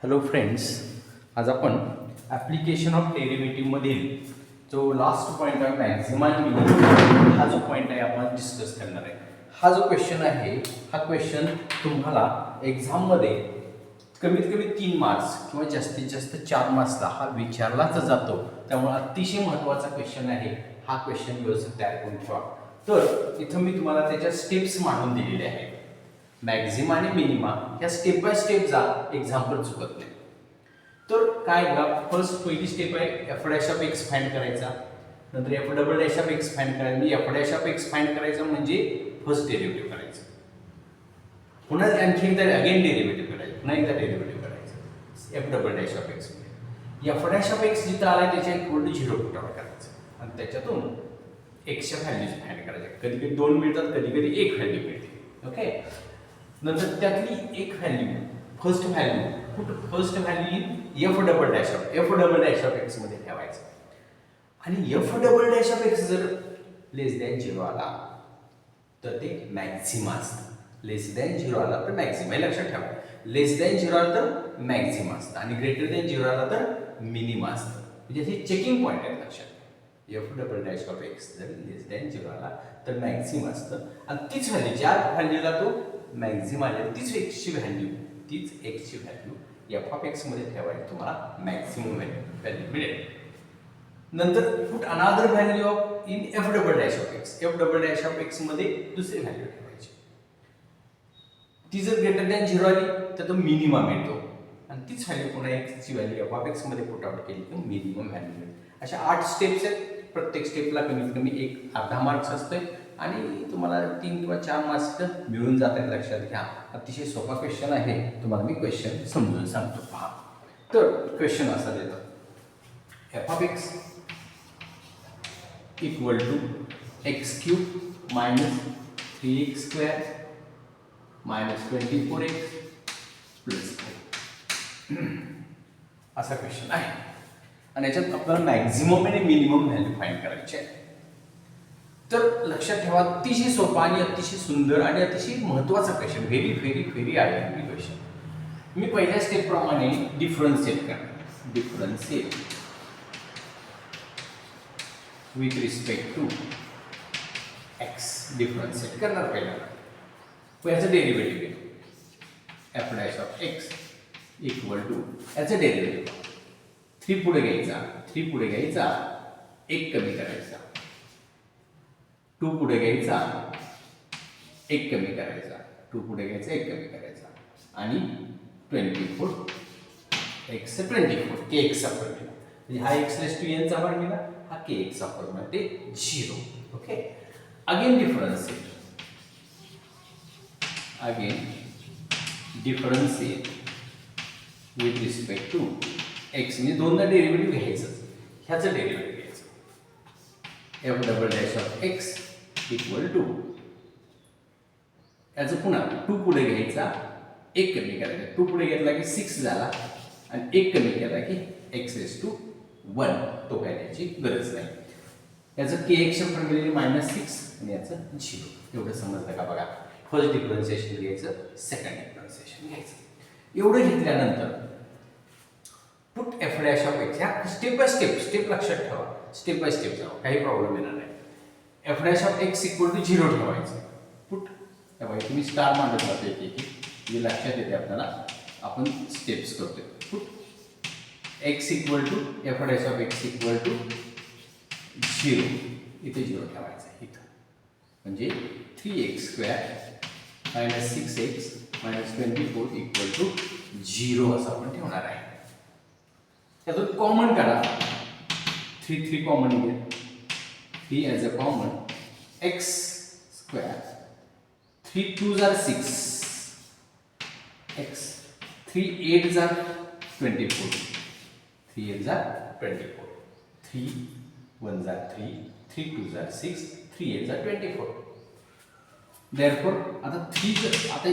Hello friends, आज आपण application of डेरिव्हेटिव्हमधील जो लास्ट पॉईंट आहे मॅक्झिमा आणि मिनिमम हा जो पॉईंट आहे आपण डिस्कस करणार आहे. हा जो क्वेश्चन आहे हा क्वेश्चन तुम्हाला एक्झाममध्ये कमीत कमी 3 मार्क्स किंवा जास्तीत जास्त 4 मार्क्सला हा विचारलाच जातो. त्यामुळे अतिशय महत्त्वाचा क्वेश्चन आहे. हा क्वेश्चन व्यवस्थित तयार करून ठेवा. तर इथं मी तुम्हाला त्याच्या स्टेप्स मांडून दिलेले आहेत. मॅक्झिमा आणि मिनिमा ह्या स्टेप बाय स्टेप जा, एक्झाम्पल चुकत नाही. तर काय बघा, फर्स्ट पहिली स्टेप आहे F dash of x find करायचा. नंतर F double dash of x find करायचा. म्हणजे F dash of x find करायचं म्हणजे फर्स्ट डेरिव्हेटिव्ह करायचं. पुन्हा आणखी एकदा अगेन डेरिव्हेटिव्ह करायचं. पुन्हा एकदा डेरिव्हेटिव्ह करायचं f double dash of x मध्ये. एफ डॅश ऑफ एक्स जिथं आलाय त्याच्या इक्वल टू 0 पुट आउट करायचं आणि त्याच्यातून एक्सच्या व्हॅल्यूज फाइंड करायच्या. कधी कधी 2 मिळतात, कधी कधी 1 व्हॅल्यू मिळते. ओके, नंतर त्यातली एक value first value in f double dash of x मध्ये ठेवायचं. आणि F double dash of x जर लेस दॅन 0 आला तर ते मॅक्झिमा असतं. लेस दॅन 0 आला तर मॅक्झिमा, हे लक्षात ठेवा. लेस दॅन 0 आला तर मॅक्झिमा असतं आणि ग्रेटर दॅन 0 आला तर मिनिमा असतं. म्हणजे हे चेकिंग पॉईंट आहे, लक्षात ठेवा. F double dash of x जर लेस दॅन 0 आला तर मॅक्झिमा असतं आणि तीच व्हॅल्यू ज्या व्हॅल्यूला तो मॅक्झिमा आहे तीच एक्सची व्हॅल्यू एफ ऑफ एक्स मध्ये ठेवायची, तुम्हाला मॅक्झिमम व्हॅल्यू मिळेल. नंतर पुट अनादर value of in f double dash of x. F double dash of x मध्ये दुसरी व्हॅल्यू ठेवायची. ती जर ग्रेटर दॅन 0 आली तर तो मिनिमा मिळतो आणि तीच व्हॅल्यू पुन्हा एक्सची व्हॅल्यू एफ ऑफ एक्स मध्ये पुट आउट केली तर मिनिमम व्हॅल्यू मिळेल. अशा 8 स्टेप्स आहेत. प्रत्येक स्टेपला कमीत कमी एक अर्धा मार्क्स असतोय आणि तुम्हाला 3 किंवा 4 मार्क्स मिळून जातात. लक्षात घ्या, अतिशय सोपा क्वेश्चन आहे. तुम्हाला मी क्वेश्चन समजून सांगतो, पहा. तर क्वेश्चन असा देतो, f of x equal to x cube minus 3x square minus 24x plus 5 असा क्वेश्चन आहे. आणि याच्यात आपल्याला मॅक्झिमम आणि मिनिमम व्हॅल्यू फाइंड करायची आहे. तर लक्षात ठेवा, अतिशय सोपा आणि अतिशय सुंदर आणि अतिशय महत्त्वाचा question. Very very very identity question. मी पहिल्या स्टेप प्रमाणे डिफरन्शिएट करणार. Differentiate with respect to x differentiate करणार पहिल्यांदा. याचं derivative f dash of x equal to याचं डेरिव्हेटिव्ह 3 पुढे घ्यायचा, 3 पुढे घ्यायचा, 1 कमी करायचा, 2 पुढे घ्यायचा, 1 कमी करायचा, 2 पुढे घ्यायचा, 1 कमी करायचा आणि 24 x 24 के एक्सचा फॉर्म्युला. म्हणजे हा x रेस टू n चा फॉर्म्युला, हा के एक्सचा फॉर्म्युला, ते 0. Okay, again differentiate with respect to x. म्हणजे दोनदा डेरिव्हेटिव्ह घ्यायचं, ह्याचं डेरिव्हेटिव्ह घ्यायचं. F double dash of x equal to याचं पुन्हा 2 पुढे घ्यायचा, 1 कमी करायचा. 2 पुढे घेतला की 6 झाला आणि 1 कमी केला की एक्स रेस टू 1. तो काय त्याची गरज नाही. याचं के एक्सच्या फॉर्म्युला -6 आणि याचं 0. एवढं समजलं का? बघा, फर्स्ट डिफरन्शिएशन घ्यायचं, सेकंड डिफरन्शिएशन घ्यायचं. एवढं घेतल्यानंतर put F dash of x, ह्या स्टेप बाय स्टेप लक्षात ठेवा. स्टेप बाय स्टेप जाऊ, काही प्रॉब्लेम येणार नाही. F dash of x equal to 0 ठेवायचं. पुट तेव्हा तुम्ही स्टार मांडत राहतो एक जे लक्षात येते आपल्याला. आपण स्टेप्स करतोय. Put x equal to f dash of x equal to 0. इथे 0 ठेवायचं इथं. म्हणजे 3x square minus 6x minus 24 equal to 0 असं आपण ठेवणार आहे. त्यातून कॉमन काढा. 3 कॉमन घ्या. 3 as a common. X square 3 2 jar 6 x 3 8 jar 24 3 8 jar 24 3 1 jar 3 3 2 jar 6 3 8 jar 24. Therefore आता 3 आता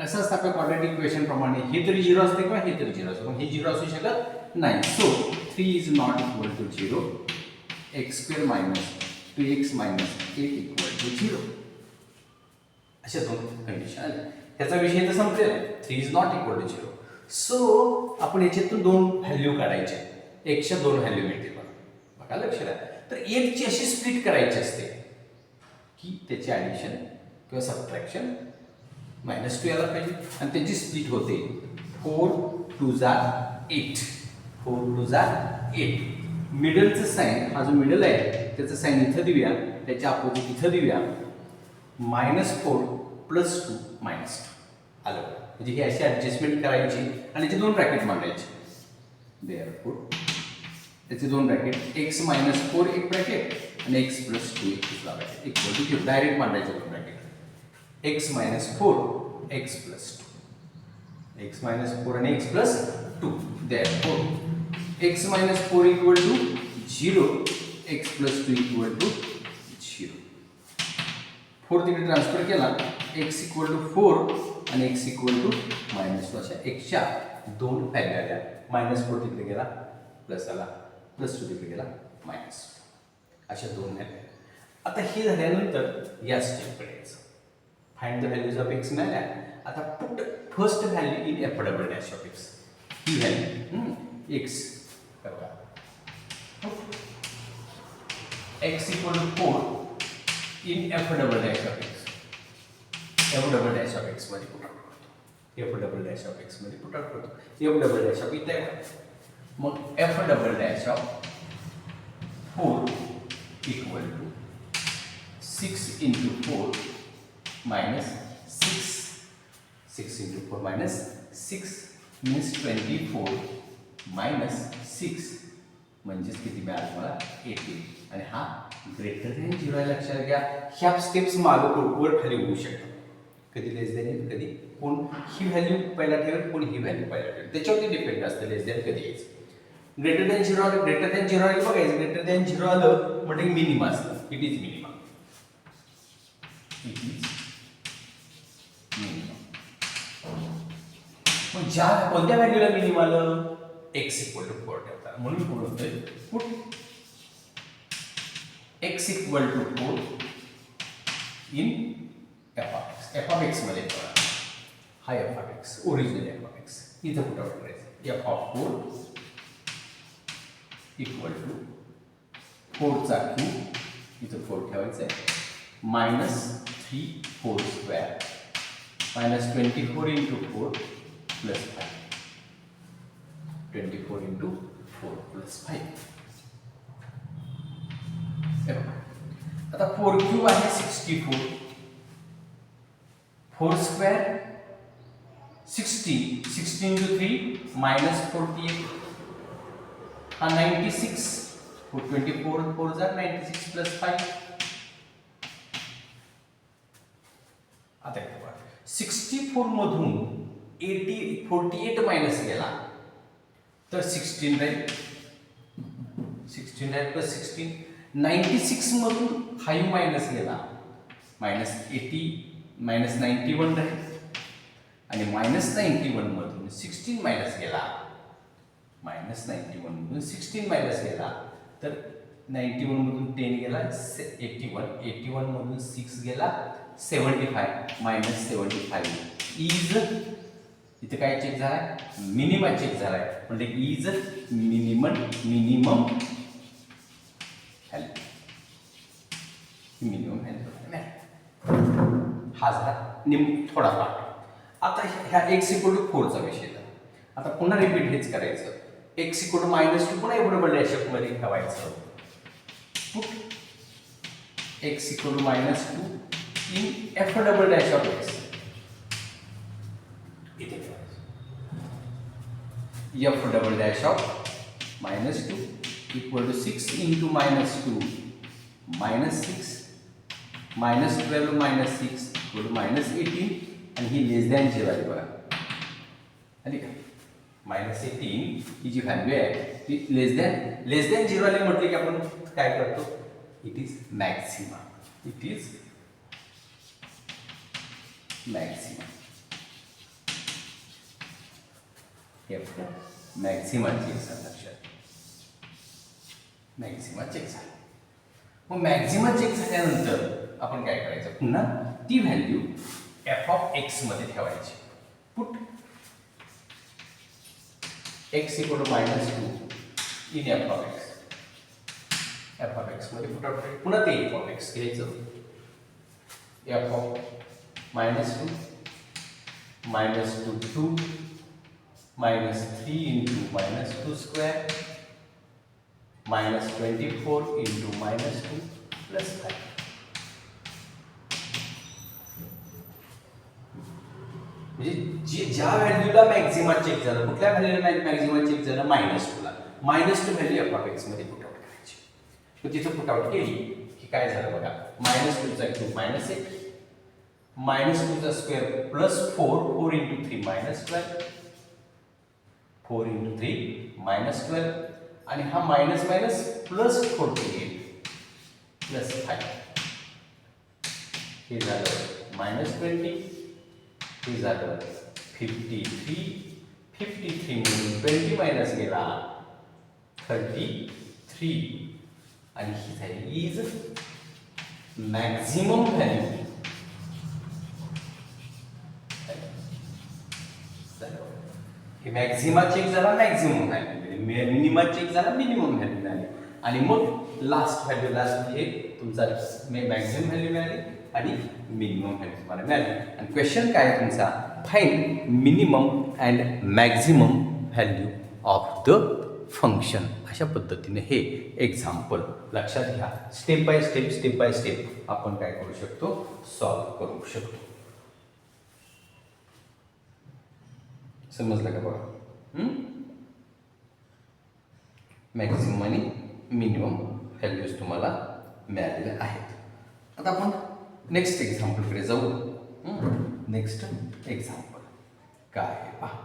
असं असतं आपल्या क्वाड्रॅटिक इक्वेशन प्रमाणे, हे तरी 0 असते किंवा हे तरी 0 असते, पण हे 0 असू शकत नाही. So 3 is not equal to 0. X square minus 2x minus 8 equal to 0. अशा 2 कंडिशन आल्या. त्याचा विषय तर संपलेला आहे. 3 is not equal to 0. So आपण याच्यातून 2 व्हॅल्यू काढायचे, एकच्या 2 व्हॅल्यू मिळतील बघा लक्ष द्या. तर एकची अशी स्प्लिट करायची असते की त्याची ॲडिशन किंवा सबट्रॅक्शन -2 यायला पाहिजे आणि त्याची स्प्लिट होते 4 2 जा 8, 4 2 जा 8. मिडलचं साईन, हा जो मिडल आहे त्याचं साईन इथं देऊया, त्याच्या अपोजिट इथं देऊया. -4 + 2 -2 आलं. म्हणजे ही अशी ॲडजस्टमेंट करायची आणि याचे 2 ब्रॅकेट मांडायचे. देअरफॉर त्याचे 2 ब्रॅकेट, x - 4 एक ब्रॅकेट आणि x + 2 एक दुसरा ब्रॅकेट, इक्वल टू डायरेक्ट मांडायचे 2 ब्रॅकेट. x - 4 x + 2, x - 4 आणि x + 2. Therefore x - 4 = 0, x + 2 = 0. 4 तिकडे ट्रान्सफर केला, x = 4 आणि x = -2 अशा xच्या 2 व्हॅल्यू आल्या. -4 तिकडे गेला, प्लस आला, +2 तिकडे गेला, -2 अशा 2 व्हॅल्यू. आता हे झाल्यानंतर या स्टेपकडे यायचं. Find the values of x मिळाल्या. आता put first value in f double dash of x. He value x करता x = 4 in f double dash of x. f double dash of x मध्ये पुट आउट करतो. f double dash of x मध्ये put out करतो. f double dash of इथे आहे. मग f double dash of 4 = 6 × 4 -6. 6 × 4 -6 means 24 -6 म्हणजेच किती मिळालं मला 18. आणि हा ग्रेटर दॅन 0 आहे. लक्षात घ्या, ह्या स्टेप्स मागं वर खाली होऊ शकतात. कधी लेस दॅन, कधी कोण ही व्हॅल्यू पहिला ठेवेल, कोण ही व्हॅल्यू पहिला ठेवेल, त्याच्यावरती डिपेंड असतं लेस दॅन कधी यायचं. ग्रेटर दॅन 0 आलं, ग्रेटर दॅन 0 आलं बघायचं. ग्रेटर दॅन 0 आलं म्हणजे मिनिमम असतं. It is minimum. It is minimum. मग ज्या कोणत्या व्हॅल्यूला मिनिमम आलं, x = 4 ठेवतात. म्हणून पुढे होतोय put x = 4 in f of x. f of x मध्ये बघा, हा f of x, original f of x इथं पुट आउट करायचं. f of 4 = 4 चा क्यूब, इथं 4 ठेवायचं आहे, -3 4 स्क्वेअर -24 × 4 + 5. 24 × 4 + 5. आता 4 क्यूब आहे 64, 4 स्क्वेअर 16, 16 × 3 -48, हा 96, 24 4 जा 96 + 5. आता 64 मधून 48 मायनस गेला तर 16 राहील, 16 राहील + 16. 96 मधून 5 मायनस गेला, -80 -91 राहील. आणि -91 मधून 16 मायनस गेला, -91 मधून 16 मायनस गेला तर 91 मधून 10 गेला 81, 81 मधून 6 गेला 75, -75 इज, इथे काय चेक झालाय, मिनिमम चेक झालाय. म्हणजे is minimum value, minimum value हा झाला थोडा पार्ट. आता ह्या x = 4 चा विषय झाला. आता पुन्हा रिपीट हेच करायचं. x = -2 पुन्हा f डबल डॅश ऑफ मध्ये ठेवायचं. x = -2 in f double dash of x. इथे ठेवायचं f डबल डॅश ऑफ -2 = 6 × -2 -6 -12 -6 = -18. आणि ही लेस दॅन 0 आहे बघा, आली का? -18 ही जी व्हॅल्यू आहे ती लेस दॅन 0 आली म्हटलं की आपण काय करतो, it is maximum. It is maximum. Maximum check झाला. लक्षात, मॅक्सिमम चेक झाला. मग मॅक्सिमम चेक झाल्यानंतर आपण काय करायचं, पुन्हा ती व्हॅल्यू f of x मध्ये ठेवायची. Put x equal to -2 in f of x. F of x मध्ये पुट आउट पुन्हा ते एफ ऑफ एक्स घ्यायचं. F of -2 -2 2 -3 into -2 square -24 into -2 plus 5. म्हणजे ज्या व्हॅल्यूला मॅक्झिमा चेक झालं, कुठल्या व्हॅल्यूला मॅक्झिमा चेक झालं, -2 ला, -2 व्हॅल्यू एफ ऑफ एक्स मध्ये पुट आउट करायची. मग तिथं पुट आउट केली की काय झालं बघा, -2 चा क्यूब -1 -2 चा स्क्वेअर प्लस 4 4 into 3 -12 4 into 3 -12 आणि हा मायनस मायनस प्लस 48 प्लस 5 हे झालं -20 हे झालं 53 म्हणून 20 मायनस गेला 33 आणि ही झाली इज मॅक्झिमम व्हॅल्यू. हे मॅक्झिमा चेक झाला, मॅक्झिमम व्हॅल्यू, मिनिमा चेक झाला, मिनिमम व्हॅल्यू झाली आणि मग लास्ट व्हॅल्यू लास्ट हे तुमचा मॅक्झिमम व्हॅल्यू मिळाली आणि मिनिमम व्हॅल्यू तुम्हाला मिळाली. आणि क्वेश्चन काय आहे तुमचा, find minimum and maximum value of the function. अशा पद्धतीने हे एक्झाम्पल लक्षात घ्या. स्टेप बाय स्टेप आपण काय करू शकतो, सॉल्व्ह करू शकतो. समजलं का बघा. मॅक्झिमम आणि मिनिमम व्हॅल्यूज तुम्हाला मिळालेल्या आहेत. आता आपण नेक्स्ट एक्झाम्पलकडे जाऊ. नेक्स्ट एक्झाम्पल काय आहे पहा.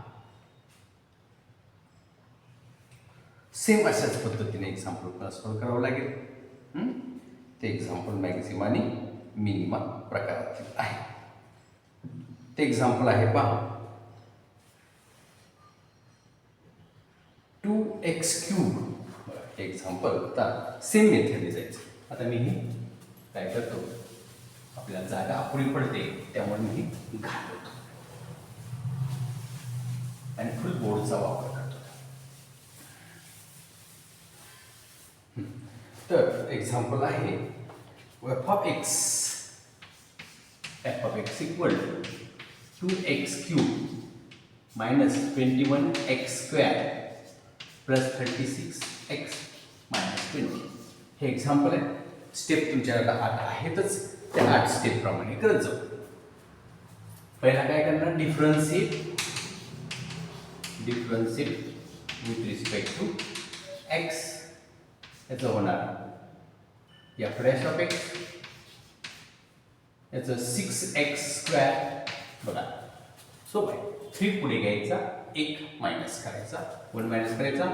सेम अशाच पद्धतीने एक्झाम्पल पण सॉल्व्ह करावं लागेल. ते एक्झाम्पल मॅक्झिमा आणि मिनिमा प्रकारातील आहे. ते एक्झाम्पल आहे पहा 2x³ एक्झाम्पल. आता सेम मेथडने जायचं. आता मी काय करतो, आपल्याला जागा अपुरी पडते त्यामुळे मी घालवतो आणि फुल बोर्डचा वापर करतो. तर एक्झाम्पल आहे F of x equal 2x³ -21x² plus 36x -20. हे एक्झाम्पल आहे. स्टेप तुमच्याकडे 8 आहेतच, त्या 8 स्टेप प्रमाणे करत जाऊ. पहिला काय करणार, differentiate with respect to x. याचं होणार एफ डॅश ऑफ एक्स, याचं 6x². बघा सोपं आहे. 3 पुढे घ्यायचा, 1 मायनस करायचा, 1 मायनस करायचा,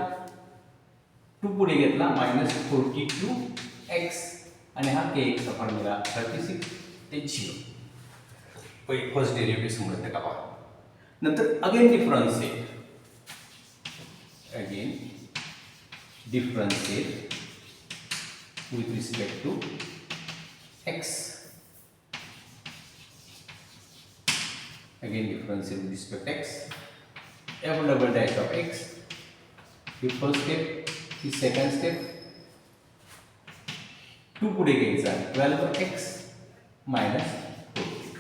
2 पुढे घेतला -42x आणि हा kx चा फॉर्म्युला 36 ते 0. फर्स्ट डेरिव्हेटिव्ह समजतं का पहा. नंतर again differentiate with respect to x. Again differentiate with respect to x. F double dash of x. The first step, the second step. 2 पुढे घ्यायचा 12x minus 42.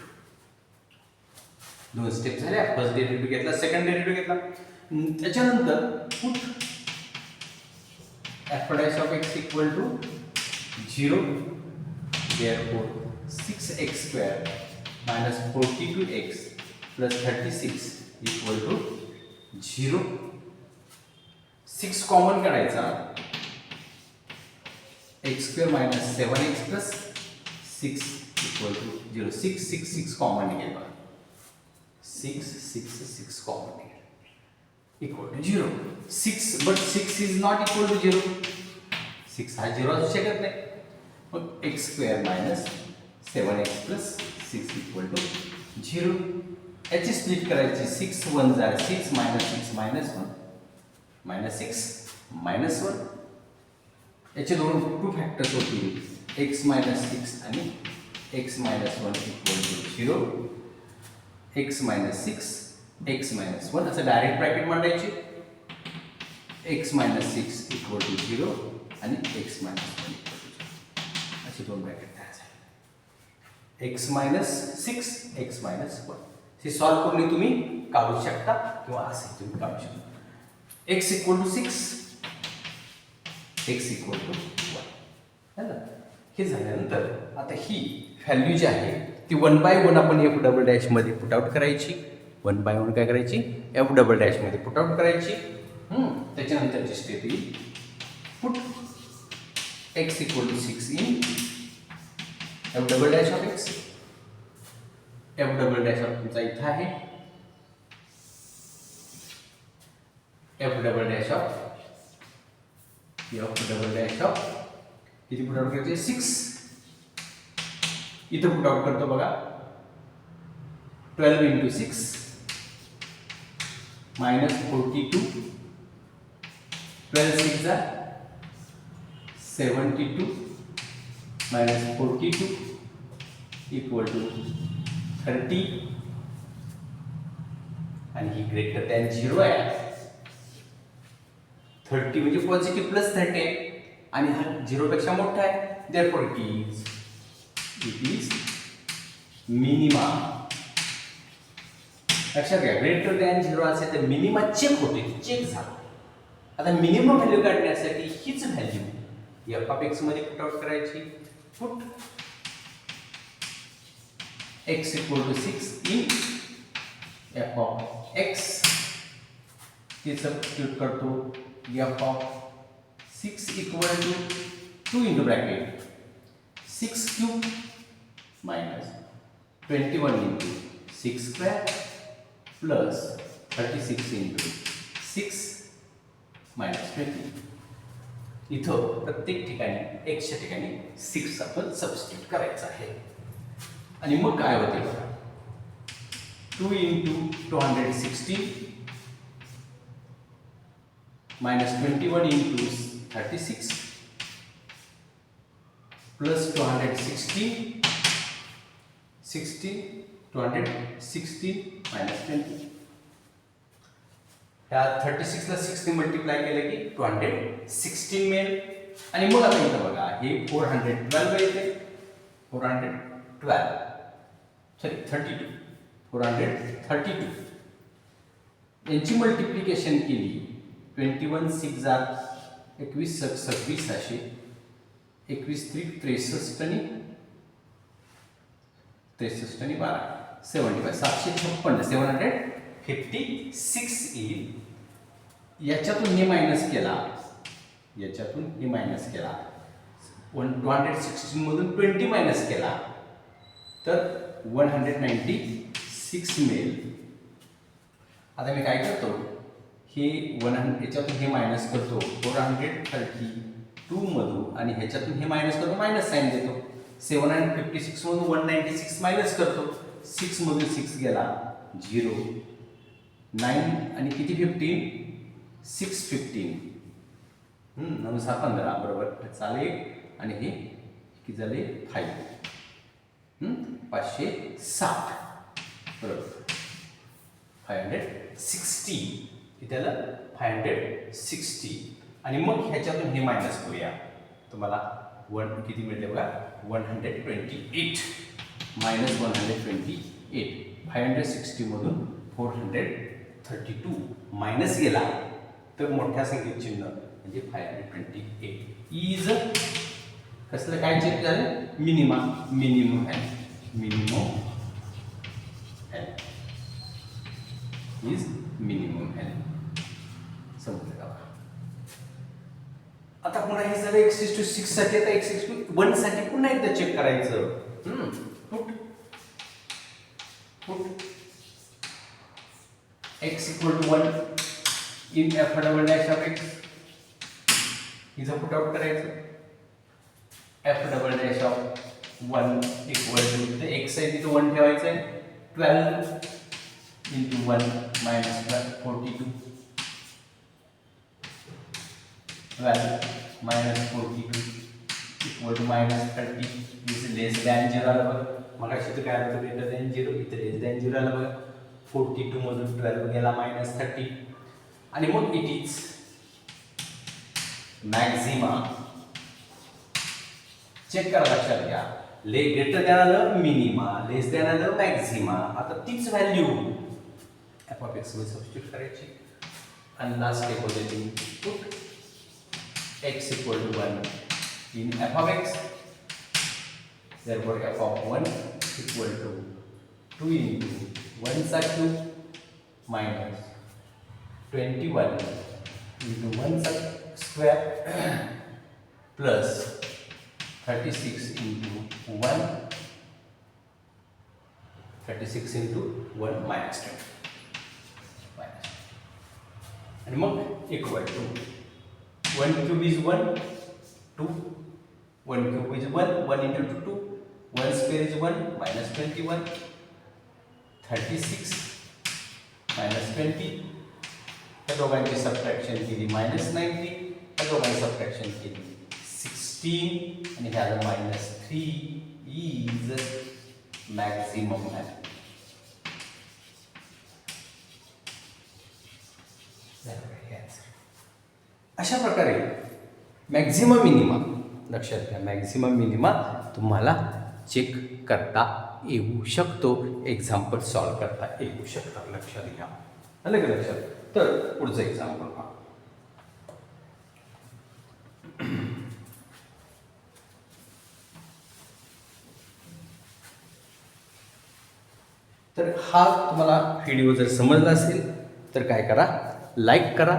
2 स्टेप झाल्या. फर्स्ट डेरिव्हेटिव्ह घेतला, second derivative घेतला. त्याच्यानंतर put f dash of x equal to 0. Therefore 6x² minus 42x plus 36 equal to 0. 6 common काढायचा, x² minus 7x plus 6 equal to 0. 6 common निघेल. 6 common निघेल equal to 0. 6 but 6 is not equal to 0. 6 हा 0 असू शकत नाही. मग x² minus 7x plus 6 equal to 0. याची split करायची. 6 1 झालं 6 minus 6 minus 1 minus 6 minus 1. याचे 2 फॅक्टर्स होतील, x minus 6 आणि x minus 1 equal to 0. x minus 6 x minus 1 असं डायरेक्ट ब्रॅकेट मांडायची. एक्स मायनस 6 इक्वल टू 0 आणि एक्स मायनस 1 इक्वल टू 0 अशी दोन ब्रॅकेट तयार झाले. एक्स मायनस 6 एक्स मायनस 1 हे सॉल्व करून तुम्ही काढू शकता किंवा असे तुम्ही काढू शकता. X equal to 6 x equal to 1 है ना. हे झाल्यानंतर आता ही व्हॅल्यू जी आहे ती 1/1 आपण एफ डबल डॅशमध्ये पुट आउट करायची. 1/1 काय करायची एफ डबल डॅशमध्ये पुट आउट करायची. त्याच्यानंतरची स्टेप येईल put x equal to 6 in f double dash of x. F double dash of तुमचा इथं आहे. F double dash of f double dash of किती पुट आउट करायचे 6 इथं पुट आउट करतो बघा. 12 into 6 minus 42 12 6 are 72 minus 42 equal to 30 आणि ही greater than 0 आहे. 30 म्हणजे पॉझिटिव्ह प्लस 30 आहे आणि हा 0 पेक्षा मोठा आहे. therefore it is minima. लक्षात घ्या ग्रेटर दॅन 0 असेल तर मिनिमा चेक होते चेक झाला. आता मिनिमम व्हॅल्यू काढण्यासाठी हीच व्हॅल्यू एफ ऑफ एक्स मध्ये पुट आउट करायची. Put x equal to 6 in f of x हे सबस्टिट्यूट करतो. F of 6 equal to 2 into bracket 6 cube minus 21 into 6 square plus 36 into 6 minus 20. इथं प्रत्येक ठिकाणी एक्सच्या ठिकाणी 6 आपण सबस्टिट्यूट करायचं आहे. आणि मग काय होते बघा 2 into 216 minus 21 into 36 plus 216 216 minus 20. ह्या 36 ला 6 ने मल्टिप्लाय केलं की 216 मिळेल. आणि मग आता इथं बघा हे 412 येते. 412 सॉरी 32 432 यांची मल्टिप्लिकेशन केली 21 6 जार 21 26 असे 21 3 63 आणि 63 आणि 12 75 756 756 येईल. याच्यातून हे मायनस केला 216 मधून 20 मायनस केला तर 196 मिळेल. आता मी काय करतो हे याच्यातून हे मायनस करतो 432 मधून आणि ह्याच्यातून हे मायनस करतो मायनस साईन देतो. 756 मधून 196 मायनस करतो. 6 मधून 6 गेला 0 9 आणि किती 15 6 15 9 6 15 बरोबर चालेल. आणि हे किती झाले 5 560 बरोबर 560 त्याला 560. आणि मग ह्याच्यातून हे मायनस करूया तुम्हाला 1 किती मिळते बघा 128 मायनस 128 560 मधून 432 मायनस गेला तर मोठ्या संख्येत चिन्ह म्हणजे 528 इज कसलं काय चेक झालं मिनिमम इज मिनिमम समजलं का. आता पुन्हा हे झालं x6 साठी. आता x1 साठी पुन्हा एकदा चेक करायचं. Put x equal to 1 in f double dash of x हिचं पुट आउट करायचं. F double dash of 1 equal to ते x आहे तिथं 1 ठेवायचं आहे 12 into 1 minus 42 12 minus 42 equal to minus 30 is less than 0 आलं बघा. मग अशी तर काय होतं greater than 0 इथं less than 0 आलं बघा. 42 मधून 12 गेला minus 30 आणि मग it is मॅक्झिमा चेक करा, लक्षात घ्या. ग्रेटर दॅन आलं मिनिमा, लेस दॅन आलं मॅक्झिमा. आता तीच व्हॅल्यू एफ ऑफ एक्स मध्ये सबस्टिट्यूट करायची आणि लास्ट स्टेप होते ती put x equal to 1 in f of x. therefore f of 1 equal to 2 into 1 चा क्यूब मायनस 21 into 1 चा square plus 36 into 1 36 into 1 minus 20 minus. आणि मग equal to 1 cube is 1 2 1 cube is 1 1 into 2 1 square is 1 minus 21 36 minus 20. त्या दोघांची subtraction केली minus 90. त्या दोघांची subtraction केली 16 आणि ह्याला मायनस 3 इज मॅक्झिमम व्हॅल्यू. अशा प्रकारे मॅक्झिमम मिनिमा, लक्षात घ्या, मॅक्झिमम मिनिमा तुम्हाला चेक करता येऊ शकतो, एक्झाम्पल सॉल्व करता येऊ शकतात. लक्षात घ्या, आलं का लक्षात. तर पुढचं एक्झाम्पल पहा. तर हा तुम्हाला व्हिडिओ जर समजला असेल तर काय करा, लाईक करा,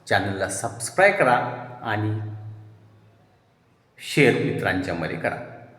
चॅनलला सबस्क्राईब करा आणि शेअर मित्रांच्या मध्ये करा.